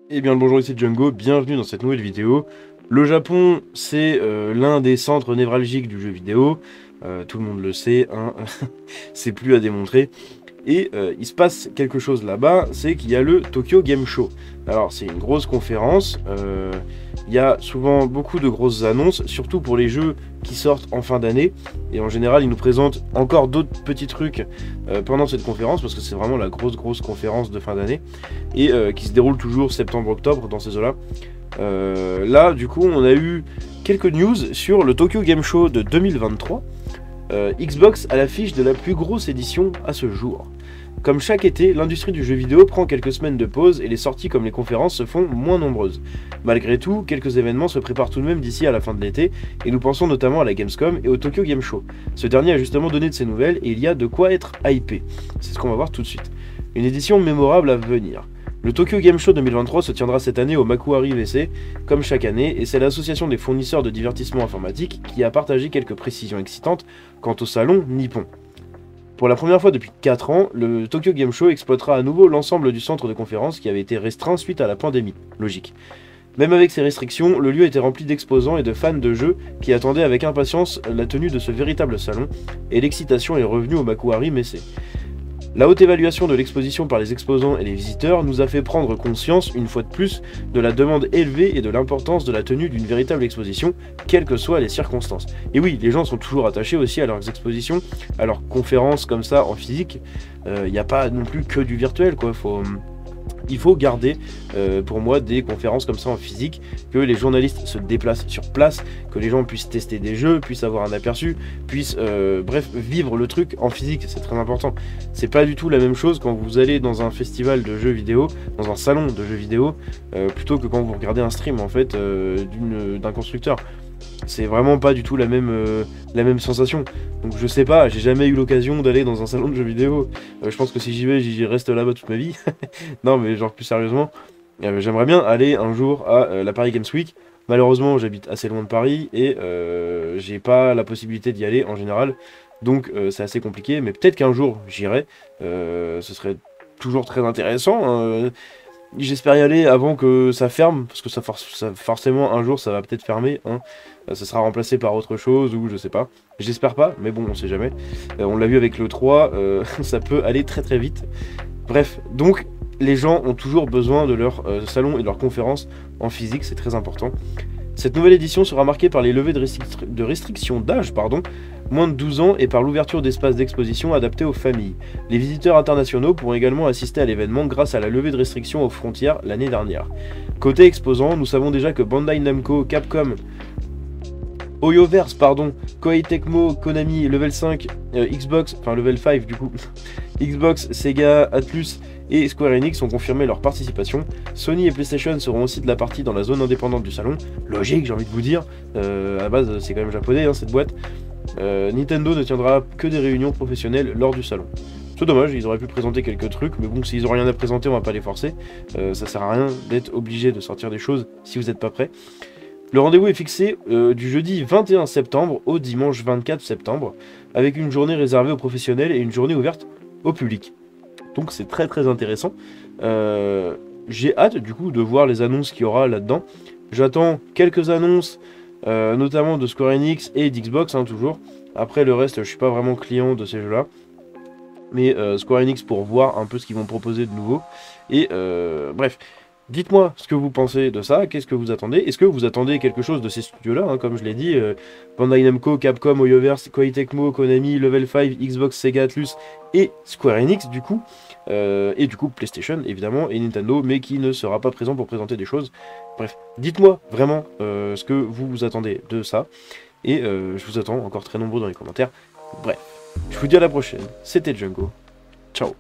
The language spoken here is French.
Eh bien le bonjour, ici Django, bienvenue dans cette nouvelle vidéo. Le Japon, c'est l'un des centres névralgiques du jeu vidéo, tout le monde le sait, hein. C'est plus à démontrer. Et il se passe quelque chose là-bas, c'est qu'il y a le Tokyo Game Show. Alors c'est une grosse conférence, il y a souvent beaucoup de grosses annonces, surtout pour les jeux qui sortent en fin d'année. Et en général, ils nous présentent encore d'autres petits trucs pendant cette conférence, parce que c'est vraiment la grosse conférence de fin d'année, et qui se déroule toujours septembre-octobre dans ces eaux-là. Là, du coup, on a eu quelques news sur le Tokyo Game Show de 2023. Xbox a l'affiche de la plus grosse édition à ce jour. Comme chaque été, l'industrie du jeu vidéo prend quelques semaines de pause et les sorties comme les conférences se font moins nombreuses. Malgré tout, quelques événements se préparent tout de même d'ici à la fin de l'été, et nous pensons notamment à la Gamescom et au Tokyo Game Show. Ce dernier a justement donné de ses nouvelles et il y a de quoi être hypé. C'est ce qu'on va voir tout de suite. Une édition mémorable à venir. Le Tokyo Game Show 2023 se tiendra cette année au Makuhari VC, comme chaque année, et c'est l'association des fournisseurs de divertissement informatique qui a partagé quelques précisions excitantes quant au salon nippon. Pour la première fois depuis 4 ans, le Tokyo Game Show exploitera à nouveau l'ensemble du centre de conférence qui avait été restreint suite à la pandémie. Logique. Même avec ces restrictions, le lieu était rempli d'exposants et de fans de jeux qui attendaient avec impatience la tenue de ce véritable salon, et l'excitation est revenue au Makuhari VC. La haute évaluation de l'exposition par les exposants et les visiteurs nous a fait prendre conscience, une fois de plus, de la demande élevée et de l'importance de la tenue d'une véritable exposition, quelles que soient les circonstances. Et oui, les gens sont toujours attachés aussi à leurs expositions, à leurs conférences comme ça en physique. Il n'y a pas non plus que du virtuel, quoi. Il faut garder, pour moi, des conférences comme ça en physique, que les journalistes se déplacent sur place, que les gens puissent tester des jeux, puissent avoir un aperçu, puissent, bref, vivre le truc en physique, c'est très important. C'est pas du tout la même chose quand vous allez dans un festival de jeux vidéo, dans un salon de jeux vidéo, plutôt que quand vous regardez un stream, en fait, d'un constructeur. C'est vraiment pas du tout la même sensation. Donc je sais pas, j'ai jamais eu l'occasion d'aller dans un salon de jeux vidéo. Je pense que si j'y vais, j'y reste là-bas toute ma vie. Non mais genre plus sérieusement, j'aimerais bien aller un jour à la Paris Games Week. Malheureusement j'habite assez loin de Paris et j'ai pas la possibilité d'y aller en général. Donc c'est assez compliqué, mais peut-être qu'un jour j'irai. Ce serait toujours très intéressant, hein. J'espère y aller avant que ça ferme, parce que forcément un jour ça va peut-être fermer, hein. Ça sera remplacé par autre chose ou je sais pas. J'espère pas, mais bon on sait jamais. On l'a vu avec le 3, ça peut aller très vite. Bref, donc les gens ont toujours besoin de leur salon et de leur conférence en physique, c'est très important. Cette nouvelle édition sera marquée par les levées de restrictions d'âge, moins de 12 ans, et par l'ouverture d'espaces d'exposition adaptés aux familles. Les visiteurs internationaux pourront également assister à l'événement grâce à la levée de restrictions aux frontières l'année dernière. Côté exposants, nous savons déjà que Bandai Namco, Capcom, Oyoverse, Koei Tecmo, Konami, Level 5, Level 5 du coup, Xbox, Sega, Atlus et Square Enix ont confirmé leur participation. Sony et PlayStation seront aussi de la partie dans la zone indépendante du salon. Logique, j'ai envie de vous dire. À la base, c'est quand même japonais, hein, cette boîte. Nintendo ne tiendra que des réunions professionnelles lors du salon. C'est dommage, ils auraient pu présenter quelques trucs, mais bon, s'ils ont rien à présenter, on va pas les forcer. Ça sert à rien d'être obligé de sortir des choses si vous n'êtes pas prêt. Le rendez-vous est fixé du jeudi 21 septembre au dimanche 24 septembre, avec une journée réservée aux professionnels et une journée ouverte au public. Donc c'est très intéressant. J'ai hâte du coup de voir les annonces qu'il y aura là-dedans. J'attends quelques annonces, notamment de Square Enix et d'Xbox, hein, toujours. Après le reste, je suis pas vraiment client de ces jeux-là. Mais Square Enix pour voir un peu ce qu'ils vont proposer de nouveau. Et bref. Dites-moi ce que vous pensez de ça, qu'est-ce que vous attendez? Est-ce que vous attendez quelque chose de ces studios-là, hein, comme je l'ai dit, Bandai Namco, Capcom, Oyoverse, Koei Tecmo, Konami, Level 5, Xbox, Sega, Atlus et Square Enix du coup, et du coup PlayStation évidemment, et Nintendo, mais qui ne sera pas présent pour présenter des choses. Bref, dites-moi vraiment ce que vous attendez de ça, et je vous attends encore très nombreux dans les commentaires. Bref, je vous dis à la prochaine, c'était Django, ciao.